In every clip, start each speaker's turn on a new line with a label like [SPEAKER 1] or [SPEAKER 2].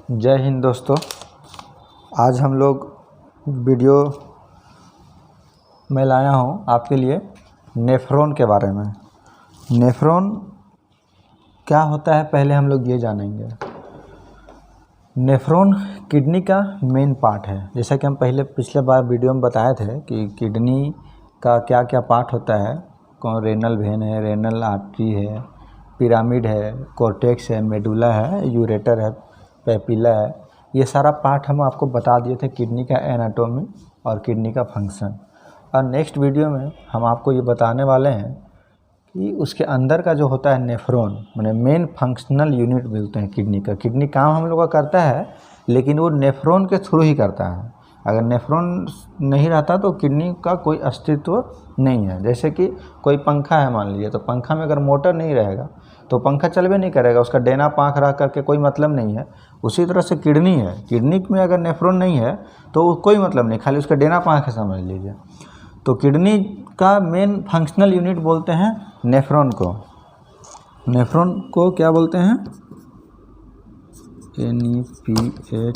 [SPEAKER 1] जय हिंद दोस्तों। आज हम लोग वीडियो में लाया हूँ आपके लिए नेफ्रॉन के बारे में। नेफ्रॉन क्या होता है पहले हम लोग ये जानेंगे। नेफ्रॉन किडनी का मेन पार्ट है। जैसा कि हम पिछले बार वीडियो में बताए थे कि किडनी का क्या क्या पार्ट होता है। कौन रेनल वेन है, रेनल आर्टरी है, पिरामिड है, कॉर्टेक्स है, मेडुला है, यूरेटर है, पेपिला है। ये सारा पार्ट हम आपको बता दिए थे, किडनी का एनाटॉमी और किडनी का फंक्शन। और नेक्स्ट वीडियो में हम आपको ये बताने वाले हैं कि उसके अंदर का जो होता है नेफ्रॉन, माने मेन फंक्शनल यूनिट बोलते हैं किडनी का। किडनी काम हम लोग का करता है लेकिन वो नेफ्रॉन के थ्रू ही करता है। अगर नेफ्रॉन नहीं रहता तो किडनी का कोई अस्तित्व नहीं है। जैसे कि कोई पंखा है मान लीजिए, तो पंखा में अगर मोटर नहीं रहेगा तो पंखा चल भी नहीं करेगा, उसका डेना पाँख रह करके कोई मतलब नहीं है। उसी तरह से किडनी है, किडनी में अगर नेफ्रॉन नहीं है तो कोई मतलब नहीं, खाली उसका डेना पाँख है समझ लीजिए। तो किडनी का मेन फंक्शनल यूनिट बोलते हैं नेफ्रॉन को। नेफ्रॉन को क्या बोलते हैं? NEPHRON।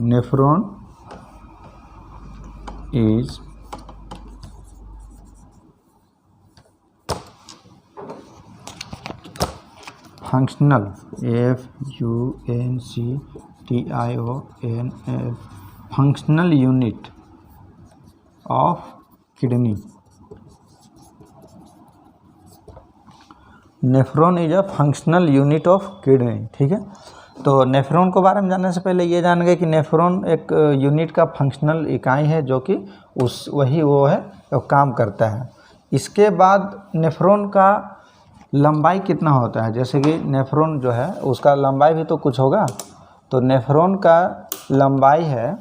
[SPEAKER 1] Nephron is functional FUNCTIONL functional unit of kidney. Nephron is a functional unit of kidney. ठीक है, तो नेफ्रॉन को बारे में जानने से पहले ये जान गए कि नेफ्रॉन एक यूनिट का फंक्शनल इकाई है जो कि वो है तो काम करता है। इसके बाद नेफ्रॉन का लंबाई कितना होता है, जैसे कि नेफ्रॉन जो है उसका लंबाई भी तो कुछ होगा। तो नेफ्रॉन का लंबाई है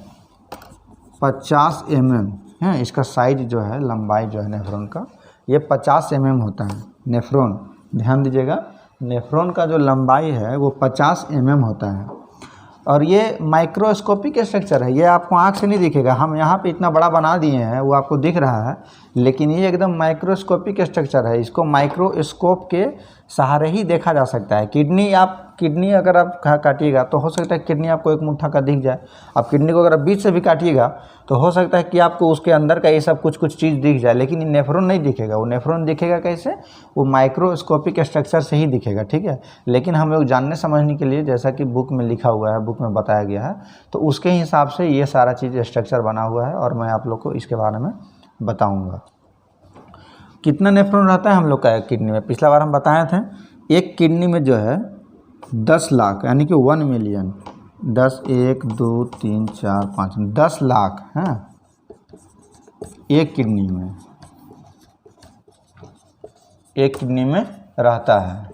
[SPEAKER 1] 50 mm है। इसका साइज जो है, लंबाई जो है नेफ्रॉन का, ये 50 mm होता है। नेफ्रॉन, ध्यान दीजिएगा, नेफ्रॉन का जो लंबाई है वो 50 mm होता है। और ये माइक्रोस्कोपिक स्ट्रक्चर है, ये आपको आँख से नहीं दिखेगा। हम यहाँ पे इतना बड़ा बना दिए हैं, वो आपको दिख रहा है, लेकिन ये एकदम माइक्रोस्कोपिक स्ट्रक्चर है। इसको माइक्रोस्कोप के सहारे ही देखा जा सकता है। किडनी अगर आप काटिएगा तो हो सकता है किडनी आपको एक मुट्ठा का दिख जाए। आप किडनी को अगर आप बीच से भी काटिएगा तो हो सकता है कि आपको उसके अंदर का ये सब कुछ चीज़ दिख जाए, लेकिन नेफ्रॉन नहीं दिखेगा। वो नेफ्रॉन दिखेगा कैसे? वो माइक्रोस्कोपिक स्ट्रक्चर से ही दिखेगा। ठीक है, लेकिन हम लोग जानने समझने के लिए, जैसा कि बुक में लिखा हुआ है, बुक में बताया गया है, तो उसके हिसाब से ये सारा चीज़ स्ट्रक्चर बना हुआ है और मैं आप लोग को इसके बारे में बताऊँगा। कितना नेफ्रॉन रहता है हम लोग का किडनी में? पिछला बार हम बताए थे एक किडनी में जो है 10 लाख, यानी कि 1 मिलियन, 10 1 2 3 4 5 10 लाख हैं एक किडनी में रहता है।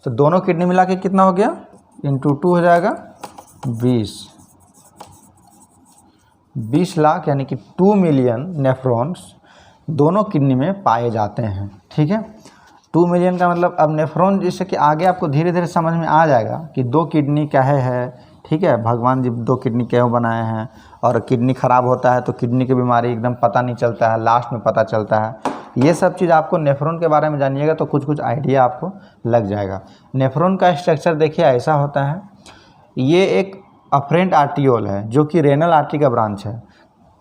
[SPEAKER 1] तो दोनों किडनी मिला के कितना हो गया? इंटू 2 हो जाएगा 20 लाख, यानी कि 2 मिलियन नेफ्रॉन्स दोनों किडनी में पाए जाते हैं। ठीक है, 2 मिलियन का मतलब अब नेफ्रॉन, जैसे कि आगे आपको धीरे धीरे समझ में आ जाएगा कि 2 किडनी क्या है। ठीक है, भगवान जी 2 किडनी क्यों बनाए हैं, और किडनी ख़राब होता है तो किडनी की बीमारी एकदम पता नहीं चलता है, लास्ट में पता चलता है। ये सब चीज़ आपको नेफ्रॉन के बारे में जानिएगा तो कुछ आइडिया आपको लग जाएगा। नेफ्रॉन का स्ट्रक्चर देखिए ऐसा होता है। ये एक अफरेंट आर्टियोल है जो कि रेनल आर्टरी का ब्रांच है।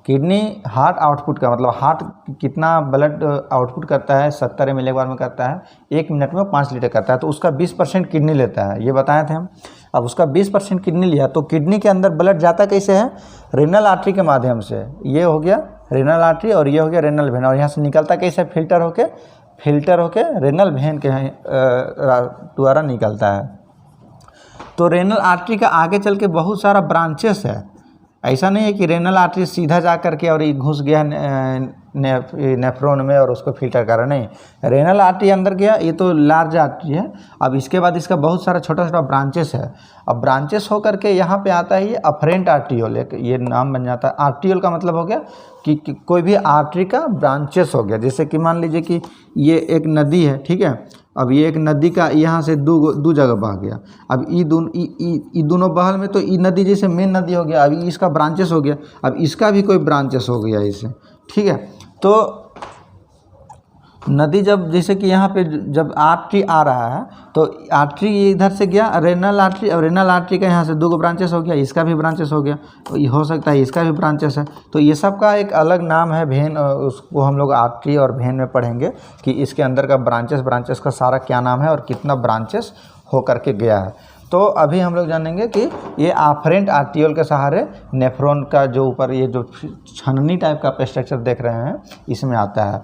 [SPEAKER 1] किडनी हार्ट आउटपुट का मतलब हार्ट कितना ब्लड आउटपुट करता है, 70 ml एक बार में करता है, 1 मिनट में 5 लीटर करता है, तो उसका 20% किडनी लेता है, ये बताए थे हम। अब उसका 20% किडनी लिया तो किडनी के अंदर ब्लड जाता कैसे है? रेनल आर्टरी के माध्यम से। ये हो गया रेनल आर्टरी और ये हो गया रेनल वेन, और यहाँ से निकलता कैसे? फिल्टर होके रेनल वेन के द्वारा निकलता है। तो रेनल आर्टरी का आगे चल के बहुत सारा ब्रांचेस है। ऐसा नहीं है कि रेनल आर्टरी सीधा जा करके और ये घुस गया नेफ्रॉन में और उसको फिल्टर कर रहा, नहीं। रेनल आर्टरी अंदर गया, ये तो लार्ज आर्टरी है। अब इसके बाद इसका बहुत सारा छोटा ब्रांचेस है। अब ब्रांचेस हो करके यहाँ पे आता है ये अफरेंट आर्टियोल, ये नाम बन जाता है। आर्टियोल का मतलब हो गया कि कोई भी आर्टरी का ब्रांचेस हो गया। जैसे कि मान लीजिए कि ये एक नदी है, ठीक है। अब ये एक नदी का यहाँ से दो जगह बह गया। अब ई दोनों बहल में तो ई नदी जैसे मेन नदी हो गया, अभी इसका ब्रांचेस हो गया, अब इसका भी कोई ब्रांचेस हो गया इसे, ठीक है। तो नदी जब जैसे कि यहाँ पे जब आर्टरी आ रहा है तो आर्टरी इधर से गया रेनल आर्टरी, और रेनल आर्टरी का यहाँ से 2 ब्रांचेस हो गया, इसका भी ब्रांचेस हो गया, तो हो सकता है इसका भी ब्रांचेस है। तो ये सब का एक अलग नाम है वेन, उसको हम लोग आर्टरी और वेन में पढ़ेंगे कि इसके अंदर का ब्रांचेस का सारा क्या नाम है और कितना ब्रांचेस हो करके गया है। तो अभी हम लोग जानेंगे कि ये आफरेंट आर्टियोल के सहारे नेफ्रॉन का जो ऊपर ये जो छननी टाइप का स्ट्रक्चर देख रहे हैं इसमें आता है।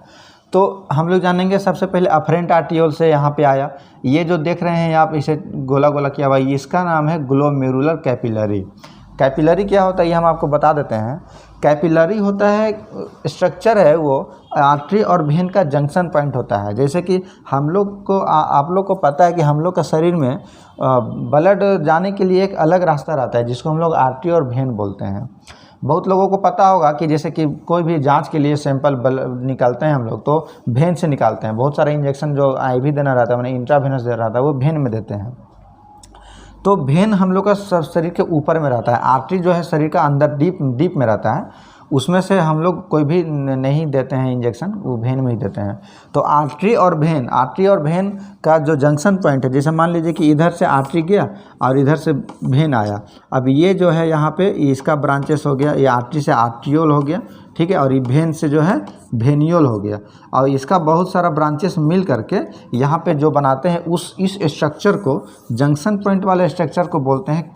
[SPEAKER 1] तो हम लोग जानेंगे सबसे पहले अफरेंट आर्टियोल से यहाँ पे आया, ये जो देख रहे हैं आप इसे गोला गोला किया हुआ, इसका नाम है ग्लोमेरुलर कैपिलरी। कैपिलरी क्या होता है ये हम आपको बता देते हैं। कैपिलरी होता है स्ट्रक्चर है वो आर्टरी और वेन का जंक्शन पॉइंट होता है। जैसे कि हम लोग को आप लोग को पता है कि हम लोग का शरीर में ब्लड जाने के लिए एक अलग रास्ता रहता है जिसको हम लोग आर्टरी और वेन बोलते हैं। बहुत लोगों को पता होगा कि जैसे कि कोई भी जांच के लिए सैंपल निकालते हैं हम लोग तो वेन से निकालते हैं। बहुत सारे इंजेक्शन जो IV देना रहता है, मैंने इंट्रावेनस दे रहा था, वो वेन में देते हैं। तो वेन हम लोग का शरीर के ऊपर में रहता है, आर्टरी जो है शरीर का अंदर डीप में रहता है, उसमें से हम लोग कोई भी नहीं देते हैं इंजेक्शन, वो वेन में ही देते हैं। तो आर्टरी और वेन का जो जंक्शन पॉइंट है, जैसे मान लीजिए कि इधर से आर्टरी गया और इधर से वेन आया, अब ये जो है यहाँ पे इसका ब्रांचेस हो गया, ये आर्टरी से आर्टियोल हो गया, ठीक है, और ये वेन से जो है वेनियोल हो गया, और इसका बहुत सारा ब्रांचेस मिल करके यहाँ पे जो बनाते हैं इस स्ट्रक्चर को, जंक्शन पॉइंट वाले स्ट्रक्चर को बोलते हैं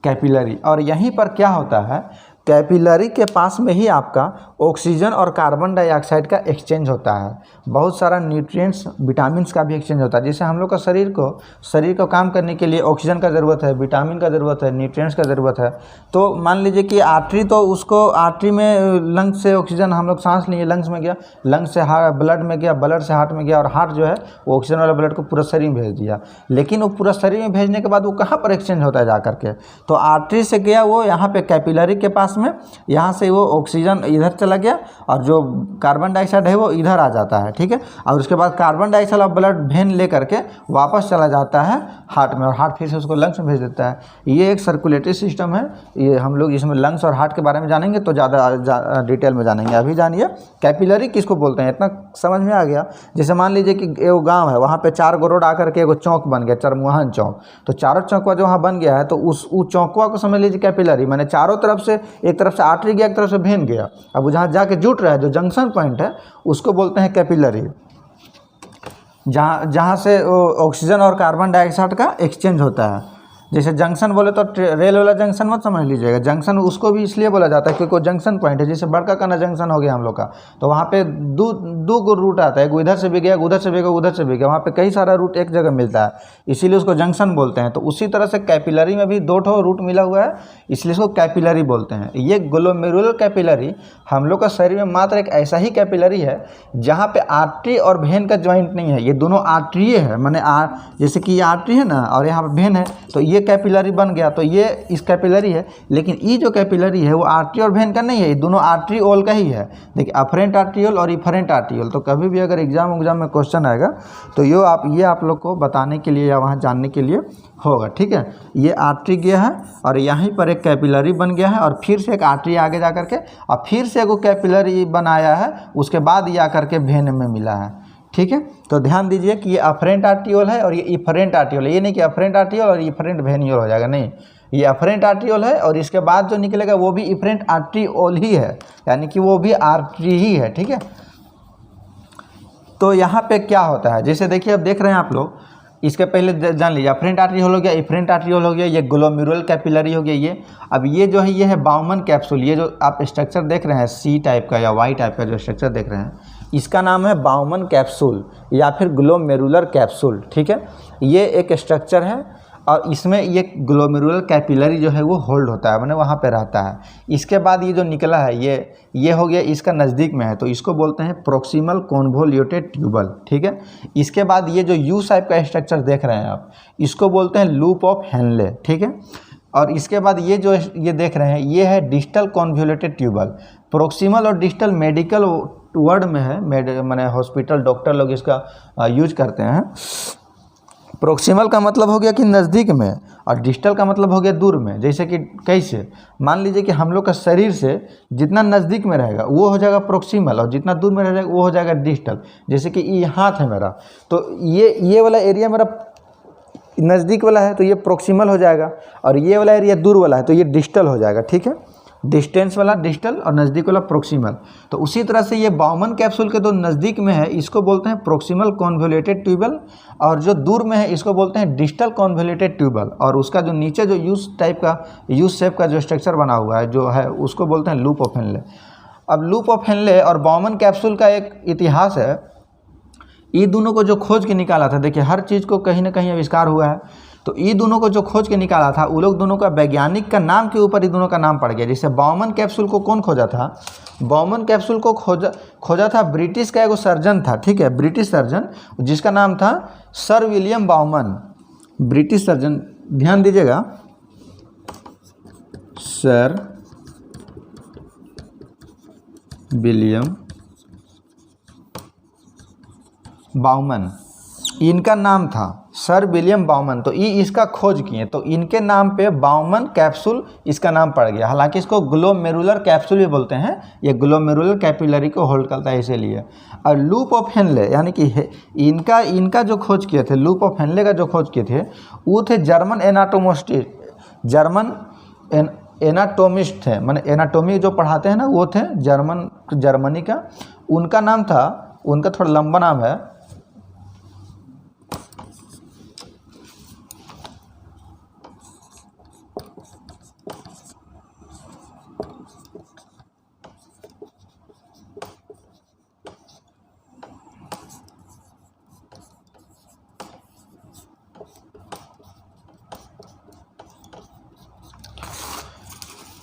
[SPEAKER 1] कैपिलरी। और यहीं पर क्या होता है, कैपिलरी के पास में ही आपका ऑक्सीजन और कार्बन डाइऑक्साइड का एक्सचेंज होता है। बहुत सारा न्यूट्रिएंट्स विटामिन्स का भी एक्सचेंज होता है। जैसे हम लोग का शरीर को काम करने के लिए ऑक्सीजन का ज़रूरत है, विटामिन का ज़रूरत है, न्यूट्रिएंट्स का ज़रूरत है। तो मान लीजिए कि आर्टरी, तो उसको आर्टरी में लंग्स से ऑक्सीजन हम लोग सांस लिए, लंग्स में गया, लंग्स से ब्लड में गया, ब्लड से हार्ट में गया, और हार्ट जो है वो ऑक्सीजन वाला ब्लड को पूरा शरीर में भेज दिया। लेकिन वो पूरा शरीर में भेजने के बाद वो कहाँ पर एक्सचेंज होता है जा करके, तो आर्टरी से गया वो यहाँ पे कैपिलरी के पास में, यहाँ से वो ऑक्सीजन इधर चला गया और जो कार्बन डाइऑक्साइड है वो इधर आ जाता है, ठीक है, और उसके बाद कार्बन डाइऑक्साइड और ब्लड वेन ले करके वापस चला जाता है हार्ट में, और हार्ट फिर से उसको लंग्स में भेज देता है। ये एक सर्कुलेटरी सिस्टम है। ये हम लोग इसमें लंग्स और हार्ट के बारे में जानेंगे तो ज़्यादा डिटेल में जानेंगे। अभी जानिए कैपिलरी किसको बोलते हैं, इतना समझ में आ गया। जैसे मान लीजिए कि एक गाँव है, वहाँ पर 4 गो रोड आकर के एगो चौक बन गया, चरमुहान चौक, तो चारों चौकवा जो वहाँ बन गया है तो उस चौकवा को समझ लीजिए कैपिलरी, मैंने चारों तरफ से, एक तरफ से आर्टरी गया, एक तरफ से वेन गया, अब जहाँ जाके जुट रहा है जो जंक्शन पॉइंट है उसको बोलते हैं कैपिलरी, जहाँ से ऑक्सीजन और कार्बन डाइऑक्साइड का एक्सचेंज होता है। जैसे जंक्शन बोले तो रेल वाला जंक्शन मत समझ लीजिएगा, जंक्शन उसको भी इसलिए बोला जाता है क्योंकि वो जंक्शन पॉइंट है। जैसे बड़का काना जंक्शन हो गया हम लोग का, तो वहाँ पे दो गो रूट आता है, इधर से भी गया, उधर से भी गया, उधर से भी गया, वहाँ पे कई सारा रूट एक जगह मिलता है, इसीलिए उसको जंक्शन बोलते हैं। तो उसी तरह से कैपिलरी में भी 2 ठो रूट मिला हुआ है, इसलिए इसको कैपिलरी बोलते हैं। ये ग्लोमेरुलर कैपिलरी हम लोग का शरीर में मात्र एक ऐसा ही कैपिलरी है जहाँ पे आर्टरी और वेन का ज्वाइंट नहीं है, ये दोनों आर्टरी है, माने जैसे कि ये आर्टरी है ना और यहाँ पे वेन है, तो ये कैपिलरी बन गया, तो ये इस कैपिलरी है। लेकिन ये जो कैपिलरी है वो आर्टरी और वेन का नहीं है, ये दोनों आर्टरीओल का ही है। देखिए अफरेंट आर्टरीओल और इफरेंट आर्टरीओल, तो कभी भी अगर एग्जाम में क्वेश्चन आएगा तो ये आप लोग को बताने के लिए या वहाँ जानने के लिए होगा, ठीक है। ये आर्टरी गया है और यहीं पर एक कैपिलरी बन गया है, और फिर से एक आर्टरी आगे जा करके और फिर से एक कैपिलरी बनाया है, उसके बाद ये आकर के वेन में मिला है, ठीक है। तो ध्यान दीजिए कि ये अफरेंट आर्टियोल है और ये इफरेंट आर्टियोल है। ये नहीं कि अफरेंट आर्टियोल और इफरेंट वेनियोल हो जाएगा, नहीं, ये अफरेंट आर्टियोल है और इसके बाद जो निकलेगा वो भी इफरेंट आर्टियोल ही है, यानी कि वो भी आर्टरी ही है, ठीक है। तो यहाँ पे क्या होता है, जैसे देखिए अब देख रहे हैं आप लोग, इसके पहले जान लीजिए अफरेंट आर्टरीओल हो गया, इफरेंट आर्टरीओल हो गया, ये ग्लोमेरुलर कैपिलरी हो गया ये। अब ये जो है ये है बाउमन कैप्सूल, ये जो आप स्ट्रक्चर देख रहे हैं सी टाइप का या वाई टाइप का जो स्ट्रक्चर देख रहे हैं, इसका नाम है बाउमन कैप्सूल या फिर ग्लोमेरुलर कैप्सूल, ठीक है। ये एक स्ट्रक्चर है और इसमें ये ग्लोमेरुलर कैपिलरी जो है वो होल्ड होता है, माने वहाँ पे रहता है। इसके बाद ये जो निकला है ये हो गया, इसका नज़दीक में है तो इसको बोलते हैं प्रोक्सिमल कॉन्वोल्यूटेड ट्यूबल, ठीक है। इसके बाद ये जो यू टाइप का स्ट्रक्चर देख रहे हैं आप, इसको बोलते हैं लूप ऑफ हेनले, ठीक है। और इसके बाद ये जो ये देख रहे हैं ये है डिस्टल कॉन्वोल्यूटेड ट्यूबल। प्रोक्सिमल और डिस्टल मेडिकल वर्ड में है, माने हॉस्पिटल डॉक्टर लोग इसका यूज करते हैं। प्रोक्सिमल का मतलब हो गया कि नज़दीक में, और डिस्टल का मतलब हो गया दूर में। जैसे कि कैसे, मान लीजिए कि हम लोग का शरीर से जितना नज़दीक में रहेगा वो हो जाएगा प्रोक्सिमल, और जितना दूर में रह जाएगा वो हो जाएगा डिस्टल। जैसे कि ये हाथ है मेरा, तो ये वाला एरिया मेरा नज़दीक वाला है तो ये प्रोक्सिमल हो जाएगा, और ये वाला एरिया दूर वाला है तो ये डिस्टल हो जाएगा। ठीक है, डिस्टेंस वाला डिस्टल और नज़दीक वाला प्रोक्सिमल। तो उसी तरह से ये बाउमन कैप्सूल के जो नज़दीक में है इसको बोलते हैं प्रोक्सिमल कॉन्वोल्यूटेड ट्यूबल, और जो दूर में है इसको बोलते हैं डिस्टल कॉन्वोल्यूटेड ट्यूबल। और उसका जो नीचे जो यू शेप का जो स्ट्रक्चर बना हुआ है जो है उसको बोलते हैं लूप ऑफ हेनले। अब लूप ऑफ हेनले और बाउमन कैप्सूल का एक इतिहास है। ये दोनों को जो खोज के निकाला था, देखिए हर चीज़ को कहीं ना कहीं आविष्कार हुआ है, तो ये दोनों को जो खोज के निकाला था वो लोग दोनों का वैज्ञानिक का नाम के ऊपर ये दोनों का नाम पड़ गया। जैसे बाउमन कैप्सूल को कौन खोजा था, बाउमन कैप्सूल को खोजा था ब्रिटिश का एगो सर्जन था। ठीक है, ब्रिटिश सर्जन जिसका नाम था sir William Bowman, British surgeon, ध्यान दीजिएगा, सर विलियम बाउमन इनका नाम था, सर विलियम बाउमन। तो ये इसका खोज किए, तो इनके नाम पे बाउमन कैप्सूल इसका नाम पड़ गया। हालांकि इसको ग्लोमेरुलर कैप्सूल भी बोलते हैं, ये ग्लोमेरुलर कैपिलरी को होल्ड करता है इसीलिए। और लूप ऑफ हेनले यानी कि इनका जो खोज किए थे, लूप ऑफ हेनले का जो खोज किए थे वो थे जर्मन एनाटोमिस्ट थे, माने एनाटोमी जो पढ़ाते हैं ना वो थे जर्मनी का। उनका नाम था, उनका थोड़ा लंबा नाम है,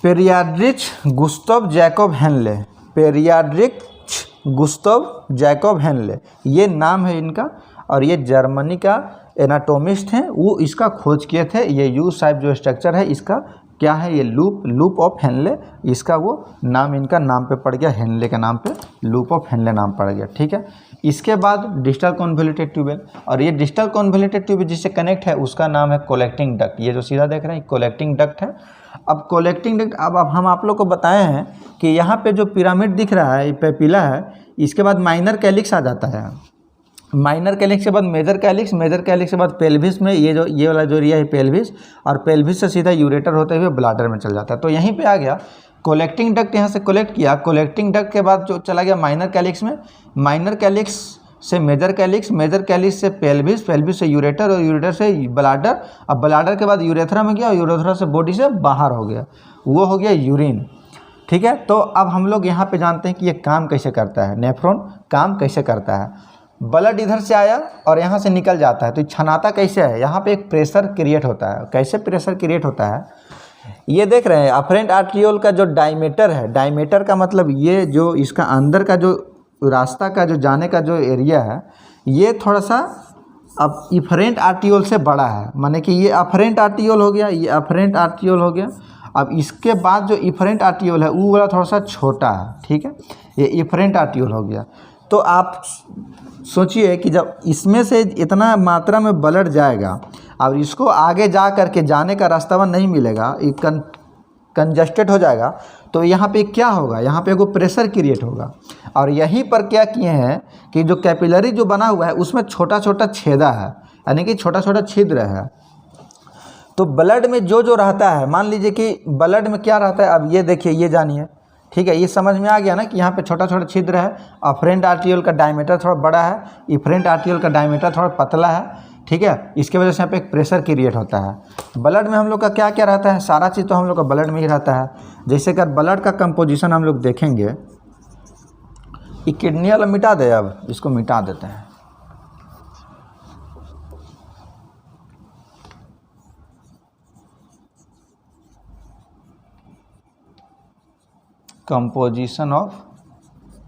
[SPEAKER 1] Friedrich Gustav Jacob Henle, Friedrich Gustav Jacob Henle ये नाम है इनका। और ये जर्मनी का एनाटोमिस्ट हैं, वो इसका खोज किए थे। ये यू शाइप जो स्ट्रक्चर है इसका क्या है, ये लूप ऑफ हेनले, इसका वो नाम इनका नाम पे पड़ गया, हेनले के नाम पे लूप ऑफ हेनले नाम पड़ गया। ठीक है, इसके बाद डिस्टल कॉन्वोल्यूटेड ट्यूबल, और ये डिस्टल कॉन्वोल्यूटेड ट्यूबल जिससे कनेक्ट है उसका नाम है कलेक्टिंग डक्ट। ये जो सीधा देख रहे हैं कलेक्टिंग डक्ट है। अब कलेक्टिंग डक्ट, अब हम आप लोग को बताए हैं कि यहाँ पे जो पिरामिड दिख रहा है, पेपिला है, इसके बाद माइनर कैलिक्स आ जाता है, माइनर कैलिक्स के बाद मेजर कैलिक्स, मेजर कैलिक्स के बाद पेल्विस में, ये वाला जो एरिया है पेल्विस, और पेल्विस से सीधा यूरेटर होते हुए ब्लाडर में चल जाता है। तो यहीं पे आ गया कलेक्टिंग डक्ट, यहाँ से कलेक्ट किया, कलेक्टिंग डक्ट के बाद जो चला गया माइनर कैलिक्स में, माइनर कैलिक्स से मेजर कैलिक्स, मेजर कैलिक्स से पेल्विस, पेल्विस से यूरेटर, और यूरेटर से ब्लाडर, अब ब्लाडर के बाद यूरेथ्रा में गया, और यूरेथ्रा से बॉडी से बाहर हो गया, वो हो गया यूरिन। ठीक है, तो अब हम लोग यहाँ पे जानते हैं कि ये काम कैसे करता है, नेफ्रॉन काम कैसे करता है। ब्लड इधर से आया और यहाँ से निकल जाता है, तो छनाता कैसे है, यहाँ पे एक प्रेशर क्रिएट होता है। कैसे प्रेशर क्रिएट होता है, ये देख रहे हैं अफरेंट आर्ट्रियोल का जो डायमीटर है, डायमीटर का मतलब ये जो इसका अंदर का जो रास्ता का जो जाने का जो एरिया है, ये थोड़ा सा अब इफरेंट आर्ट्रियोल से बड़ा है, माने कि ये अफरेंट आर्ट्रियोल हो गया, ये अफरेंट आर्ट्रियोल हो गया। अब इसके बाद जो इफरेंट आर्ट्रियोल है वो वाला थोड़ा सा छोटा है। ठीक है, ये इफरेंट आर्ट्रियोल हो गया। तो आप सोचिए कि जब इसमें से इतना मात्रा में ब्लड जाएगा और इसको आगे जा करके जाने का रास्ता नहीं मिलेगा, ये कंजस्टेड हो जाएगा, तो यहाँ पे क्या होगा, यहाँ पे एगो प्रेशर क्रिएट होगा। और यहीं पर क्या किए हैं कि जो कैपिलरी जो बना हुआ है उसमें छोटा छोटा छेदा है, यानी कि छोटा छोटा छिद्र है। तो ब्लड में जो रहता है, मान लीजिए कि ब्लड में क्या रहता है, अब ये देखिए, ये जानिए। ठीक है, ये समझ में आ गया ना कि यहाँ पे छोटा छोटा छिद्र है। अफरेंट आर्ट्रियोल का डायमीटर थोड़ा बड़ा है, इफरेंट आर्ट्रियोल का डायमीटर थोड़ा पतला है। ठीक है, इसके वजह से यहाँ पे एक प्रेशर क्रिएट होता है। ब्लड में हम लोग का क्या क्या रहता है, सारा चीज़ तो हम लोग का ब्लड में ही रहता है। जैसे कि ब्लड का कंपोजिशन हम लोग देखेंगे, ये किडनी वाला मिटा दे, अब इसको मिटा देते हैं। कंपोजिशन ऑफ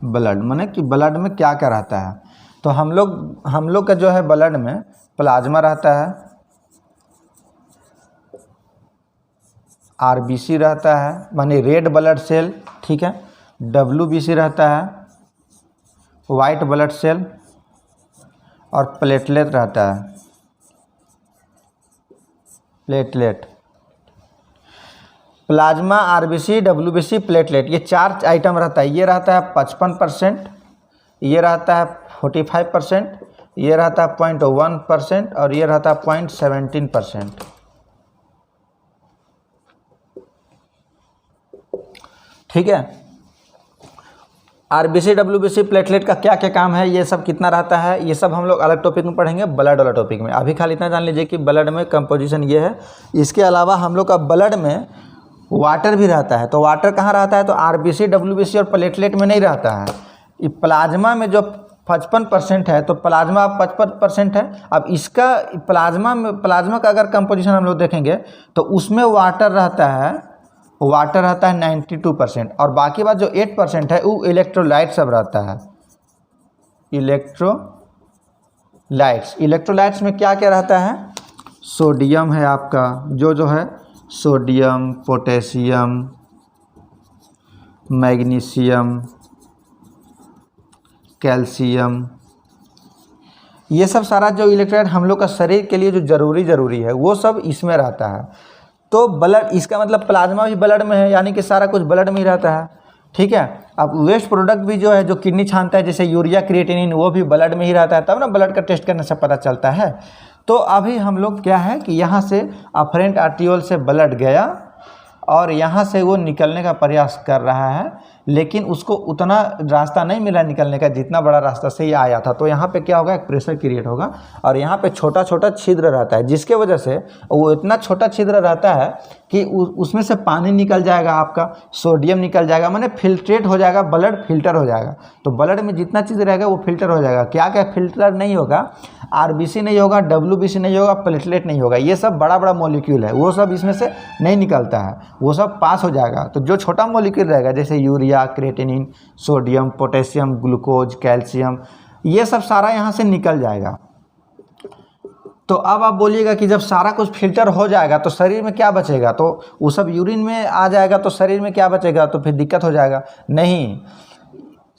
[SPEAKER 1] ब्लड, माने कि ब्लड में क्या क्या रहता है। तो हम लोग का जो है ब्लड में प्लाज्मा रहता है, आरबीसी रहता है, माने रेड ब्लड सेल। ठीक है, डब्ल्यूबीसी रहता है, वाइट ब्लड सेल, और प्लेटलेट रहता है। Platelet, plasma, RBC, WBC, platelet, ये 4 आइटम रहता है। ये रहता है 55%, ये रहता है 45%, ये रहता है 0.1% और ये रहता है 0.17%। ठीक है। आरबीसी, डब्ल्यूबीसी, प्लेटलेट का क्या क्या काम है, ये सब कितना रहता है, ये सब हम लोग अलग टॉपिक में पढ़ेंगे, ब्लड वाला टॉपिक में। अभी खाली इतना जान लीजिए कि ब्लड में कंपोजिशन ये है। इसके अलावा हम लोग का ब्लड में वाटर भी रहता है। तो वाटर कहाँ रहता है, तो आरबीसी, डब्ल्यूबीसी और प्लेटलेट में नहीं रहता है। ये प्लाज्मा में जो 55% है, तो प्लाज्मा 55% है। अब इसका प्लाज्मा का अगर कंपोजिशन हम लोग देखेंगे तो उसमें वाटर रहता है 92%, और बाकी बात जो 8% है वो इलेक्ट्रोलाइट सब रहता है। इलेक्ट्रोलाइट्स में क्या क्या रहता है, सोडियम है आपका, जो है सोडियम, पोटेशियम, मैग्नीशियम, कैल्शियम, ये सब सारा जो इलेक्ट्रोलाइट हम लोग का शरीर के लिए जो ज़रूरी है वो सब इसमें रहता है। तो ब्लड, इसका मतलब प्लाज्मा भी ब्लड में है, यानी कि सारा कुछ ब्लड में ही रहता है। ठीक है। अब वेस्ट प्रोडक्ट भी जो है, जो किडनी छानता है, जैसे यूरिया, क्रिएटिनिन, वो भी ब्लड में ही रहता है, तब ना ब्लड का टेस्ट करने से पता चलता है। तो अभी हम लोग क्या है कि यहाँ से अफरेंट आर्टियोल से ब्लड गया और यहाँ से वो निकलने का प्रयास कर रहा है, लेकिन उसको उतना रास्ता नहीं मिला निकलने का जितना बड़ा रास्ता से ये आया था। तो यहाँ पे क्या होगा, एक प्रेशर क्रिएट होगा और यहाँ पे छोटा छोटा छिद्र रहता है, जिसके वजह से वो इतना छोटा छिद्र रहता है कि उसमें से पानी निकल जाएगा, आपका सोडियम निकल जाएगा, माने फिल्ट्रेट हो जाएगा, ब्लड फिल्टर हो जाएगा। तो ब्लड में जितना चीज़ रहेगा वो फिल्टर हो जाएगा। क्या क्या फिल्टर नहीं होगा, आरबीसी नहीं होगा, डब्ल्यूबीसी नहीं होगा, प्लेटलेट नहीं होगा, ये सब बड़ा बड़ा मॉलिक्यूल है, वो सब इसमें से नहीं निकलता है, वो सब पास हो जाएगा। तो जो छोटा मॉलिक्यूल रहेगा, जैसे urea, creatinine, sodium, potassium, glucose, calcium, ये सब सारा यहाँ से निकल जाएगा। तो अब आप बोलिएगा कि जब सारा कुछ फिल्टर हो जाएगा तो शरीर में क्या बचेगा, तो वो सब यूरिन में आ जाएगा, तो शरीर में क्या बचेगा, तो फिर दिक्कत हो जाएगा। नहीं,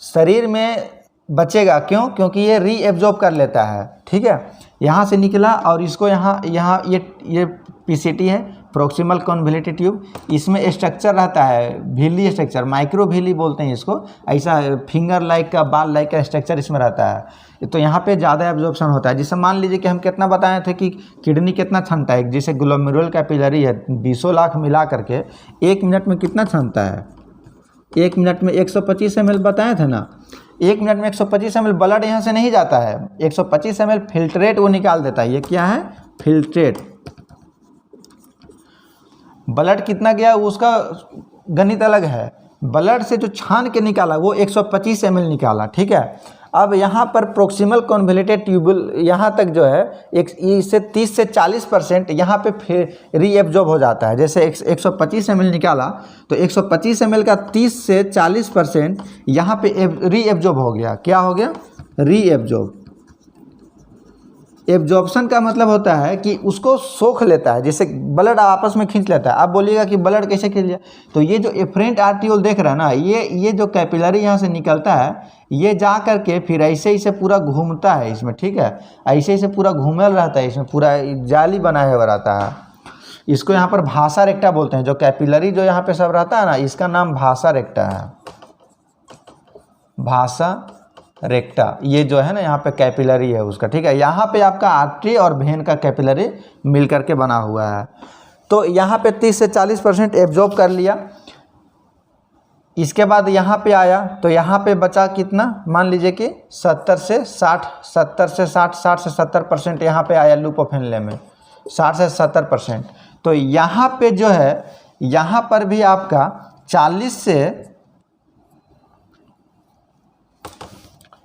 [SPEAKER 1] शरीर में बचेगा, क्यों, क्योंकि ये रीएब्जॉर्ब कर लेता है। ठीक है। यहाँ से निकला और इसको यहाँ ये पीसीटी है, प्रॉक्सिमल कॉन्वोल्यूटेड ट्यूब, इसमें स्ट्रक्चर रहता है विली स्ट्रक्चर, माइक्रो विली बोलते हैं इसको, ऐसा फिंगर लाइक का, बाल लाइक का स्ट्रक्चर इसमें रहता है। तो यहाँ पे ज़्यादा एब्जॉर्प्शन होता है। जिससे मान लीजिए कि हम कितना बताए थे कि किडनी कितना क्षमता है, जैसे ग्लोमेरुलर कैपिलरी है 20 लाख मिला करके 1 मिनट में कितना क्षमता है, 1 मिनट में 125 ml बताए थे ना। 1 मिनट में 125 ml ब्लड यहाँ से नहीं जाता है, 125 ml फिल्ट्रेट वो निकाल देता है। ये क्या है, फिल्ट्रेट। ब्लड कितना गया उसका गणित अलग है, ब्लड से जो छान के निकाला वो 125 ml निकाला। ठीक है। अब यहाँ पर प्रोक्सिमल कॉन्वोल्यूटेड ट्यूबुल यहाँ तक जो है इससे 30 से 40% यहाँ पे फिर रीएब्जॉर्ब हो जाता है। जैसे 125 ml निकाला तो 125 ml का 30 से 40% यहाँ पे रीएब्जॉर्ब हो गया। क्या हो गया, रीएब्जॉर्ब। एब्जॉर्प्शन का मतलब होता है कि उसको सोख लेता है, जैसे ब्लड आपस में खींच लेता है। आप बोलिएगा कि ब्लड कैसे खींच लिया, तो ये जो एफरेंट आर्टियोल देख रहा है ना, ये जो कैपिलरी यहाँ से निकलता है, ये जा करके फिर ऐसे ही से पूरा घूमता है इसमें। ठीक है। ऐसे ही से पूरा घूमल रहता है, इसमें पूरा जाली बनाया हुआ रहता है। इसको यहाँ पर भासा रेक्टा बोलते हैं। जो कैपिलरी जो यहाँ पे सब रहता है ना, इसका नाम भासा रेक्टा है, भासा रेक्टा। ये जो है ना यहाँ पे कैपिलरी है उसका। ठीक है। यहाँ पे आपका आर्टरी और वेन का कैपिलरी मिल करके बना हुआ है। तो यहाँ पे 30 से 40% एब्जॉर्ब कर लिया। इसके बाद यहाँ पे आया तो यहाँ पे बचा कितना, मान लीजिए कि 70 से 70% यहाँ पे आया लूप ऑफ हेनले में, 60 से 70%। तो यहाँ पे जो है, यहाँ पर भी आपका 40 से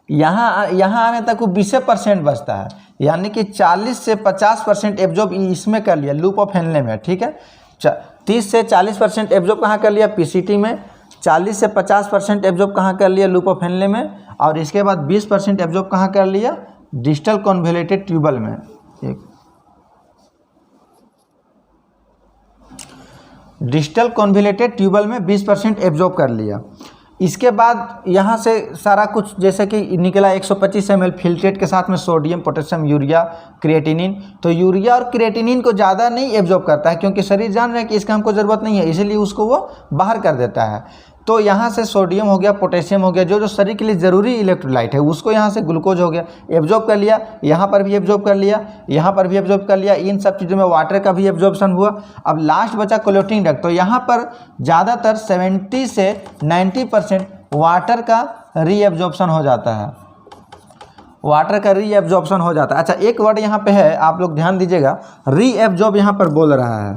[SPEAKER 1] यहाँ आने तक वो 20% बचता है, यानी कि 40 से 50% एब्जॉर्ब इसमें कर लिया लूप ऑफ हेनले में। ठीक है। 30 से 40% एब्जॉर्ब कहाँ कर लिया, पीसीटी में। 40 से 50% एब्जॉर्ब कहाँ कर लिया, लूप ऑफ हेनले में। और इसके बाद 20% एब्जॉर्ब कहाँ कर लिया, डिस्टल कॉन्वोल्यूटेड ट्यूबल में। डिस्टल कॉन्वोल्यूटेड ट्यूबल में 20% एब्जॉर्ब कर लिया। इसके बाद यहाँ से सारा कुछ जैसे कि निकला 125 ml फिल्ट्रेट के साथ में सोडियम, पोटेशियम, यूरिया, क्रिएटिनिन। तो यूरिया और क्रिएटिनिन को ज़्यादा नहीं एब्जॉर्ब करता है क्योंकि शरीर जान रहा है कि इसका हमको ज़रूरत नहीं है, इसीलिए उसको वो बाहर कर देता है। तो यहाँ से सोडियम हो गया, पोटेशियम हो गया, जो जो शरीर के लिए ज़रूरी इलेक्ट्रोलाइट है उसको यहाँ से ग्लूकोज हो गया एब्जॉर्ब कर लिया, यहाँ पर भी एब्जॉर्ब कर लिया, यहाँ पर भी एब्जॉर्ब कर लिया। इन सब चीज़ों में वाटर का भी एब्जॉर्प्शन हुआ। अब लास्ट बचा क्लोटिंग डक्ट। तो यहाँ पर ज़्यादातर 70 से 90% वाटर का रीएब्जॉर्प्शन हो जाता है, वाटर का रीएब्जॉर्प्शन हो जाता है। अच्छा, एक वर्ड यहाँ पे है, आप लोग ध्यान दीजिएगा, रीएब्जॉर्ब यहाँ पर बोल रहा है,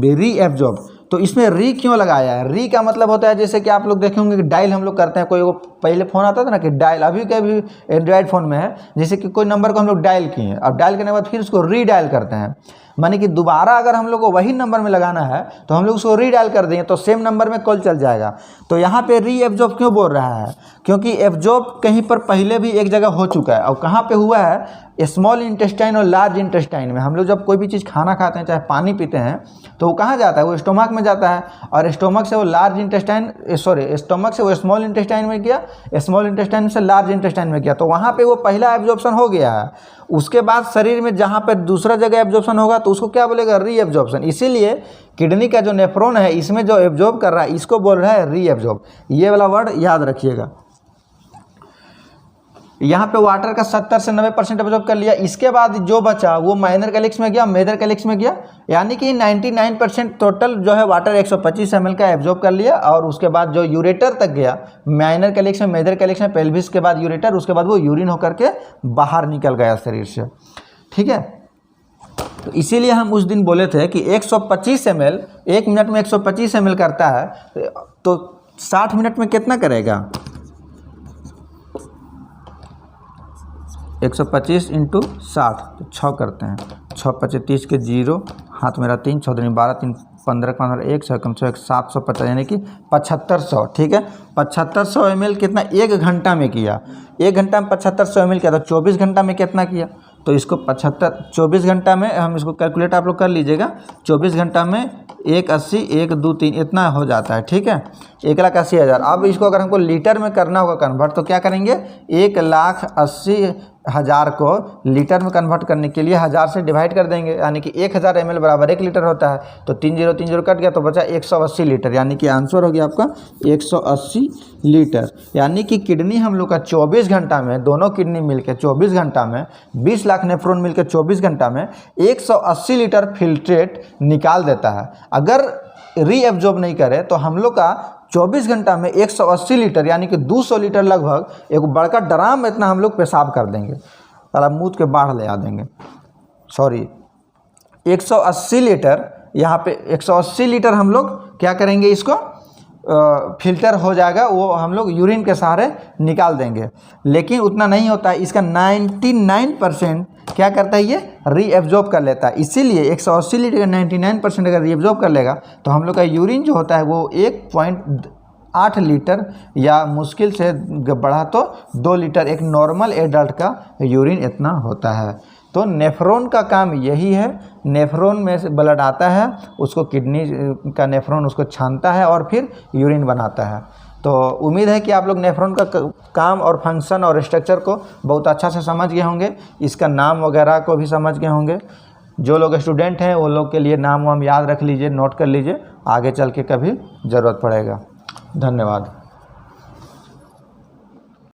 [SPEAKER 1] रीएब्जॉर्ब। तो इसमें री क्यों लगाया है? री का मतलब होता है जैसे कि आप लोग देखे होंगे कि डायल हम लोग करते हैं, कोई वो पहले फ़ोन आता था ना कि डायल, अभी का भी एंड्रॉयड फ़ोन में है, जैसे कि कोई नंबर को हम लोग डायल किए, अब डायल करने के बाद फिर उसको री डायल करते हैं, माने कि दोबारा अगर हम लोग को वही नंबर में लगाना है तो हम लोग उसको री डायल कर देंगे तो सेम नंबर में कॉल चल जाएगा। तो यहाँ पे री एब्जॉर्ब क्यों बोल रहा है? क्योंकि एब्जॉर्ब कहीं पर पहले भी एक जगह हो चुका है। और कहाँ पे हुआ है? स्मॉल इंटेस्टाइन और लार्ज इंटेस्टाइन में। हम लोग जब कोई भी चीज़ खाना खाते हैं, चाहे पानी पीते हैं, तो वो कहाँ जाता है? वो स्टोमक में जाता है, और स्टोमक से वो लार्ज इंटेस्टाइन स्टोमक से वो स्मॉल इंटेस्टाइन में गया, स्मॉल इंटेस्टाइन से लार्ज इंटेस्टाइन में गया। तो वहाँ पे वो पहला एब्जॉर्प्शन हो गया है। उसके बाद शरीर में जहाँ पे दूसरा जगह एब्जॉर्प्शन होगा तो उसको क्या बोलेगा? री एब्जॉर्प्शन। इसीलिए किडनी का जो नेफ्रॉन है इसमें जो एब्जॉर्ब कर रहा है इसको बोल रहा है री एब्जॉर्ब। ये वाला वर्ड याद रखिएगा। यहाँ पे वाटर का 70 से 90% एब्जॉर्ब कर लिया। इसके बाद जो बचा वो माइनर कैलिक्स में गया, मेजर कैलिक्स में गया, यानी कि 99% टोटल जो है वाटर 125 ml का एब्जॉर्ब कर लिया। और उसके बाद जो यूरेटर तक गया, माइनर कैलिक्स में, मेजर कैलिक्स में, पेल्विस के बाद यूरेटर, उसके बाद वो यूरिन होकर के बाहर निकल गया शरीर से। ठीक है, तो इसीलिए हम उस दिन बोले थे कि 125 ml 1 मिनट में 125 ml करता है, तो 60 मिनट में कितना करेगा? 125 इंटू 60 तो 6 करते हैं, 6 25 30 के 0, हाथ मेरा 3, 6 दूनी 12, 3 15 15 1 100 कम 100 750, यानी कि 7500। ठीक है, 7500 ml कितना? 1 घंटा में किया। 1 घंटा में 7500 ml किया तो 24 घंटा में कितना किया? तो इसको 24 घंटा में हम इसको कैलकुलेट आप लोग कर लीजिएगा। 24 घंटा में 180 1 2 3 इतना हो जाता है। ठीक है, 1,80,000। अब इसको अगर हमको लीटर में करना होगा कन्वर्ट तो क्या करेंगे? 1,80,000 को लीटर में कन्वर्ट करने के लिए 1000 से डिवाइड कर देंगे, यानी कि 1000 ml बराबर 1 लीटर होता है। तो 30 कट गया तो बचा 180 लीटर, यानी कि आंसर हो गया आपका 180 लीटर। यानी कि किडनी हम लोग का 24 घंटा में, दोनों किडनी मिलकर 24 घंटा में, 20 लाख नेफ्रॉन मिलकर 24 घंटा में 180 लीटर फिल्ट्रेट निकाल देता है। अगर रीएब्जॉर्ब नहीं करे तो हम लोग का 24 घंटा में 180 लीटर, यानी कि 200 लीटर लगभग एक बड़का ड्राम इतना हम लोग पेशाब कर देंगे, साला मुँह के बाढ़ ले आ देंगे। सॉरी, 180 लीटर, यहाँ पे 180 लीटर हम लोग क्या करेंगे? इसको फिल्टर हो जाएगा, वो हम लोग यूरिन के सहारे निकाल देंगे। लेकिन उतना नहीं होता है, इसका 99% क्या करता है? ये रीएब्जॉर्ब कर लेता है। इसीलिए 180 लीटर का 99% अगर रीएब्जॉर्ब कर लेगा तो हम लोग का यूरिन जो होता है वो 1.8 लीटर या मुश्किल से बढ़ा तो 2 लीटर, एक नॉर्मल एडल्ट का यूरिन इतना होता है। तो नेफ्रॉन का काम यही है, नेफ्रॉन में से ब्लड आता है, उसको किडनी का नेफ्रॉन उसको छानता है और फिर यूरिन बनाता है। तो उम्मीद है कि आप लोग नेफ्रॉन का काम और फंक्शन और स्ट्रक्चर को बहुत अच्छा से समझ गए होंगे, इसका नाम वगैरह को भी समझ गए होंगे। जो लोग स्टूडेंट हैं वो लोग के लिए नाम वाम याद रख लीजिए, नोट कर लीजिए, आगे चल के कभी ज़रूरत पड़ेगा। धन्यवाद।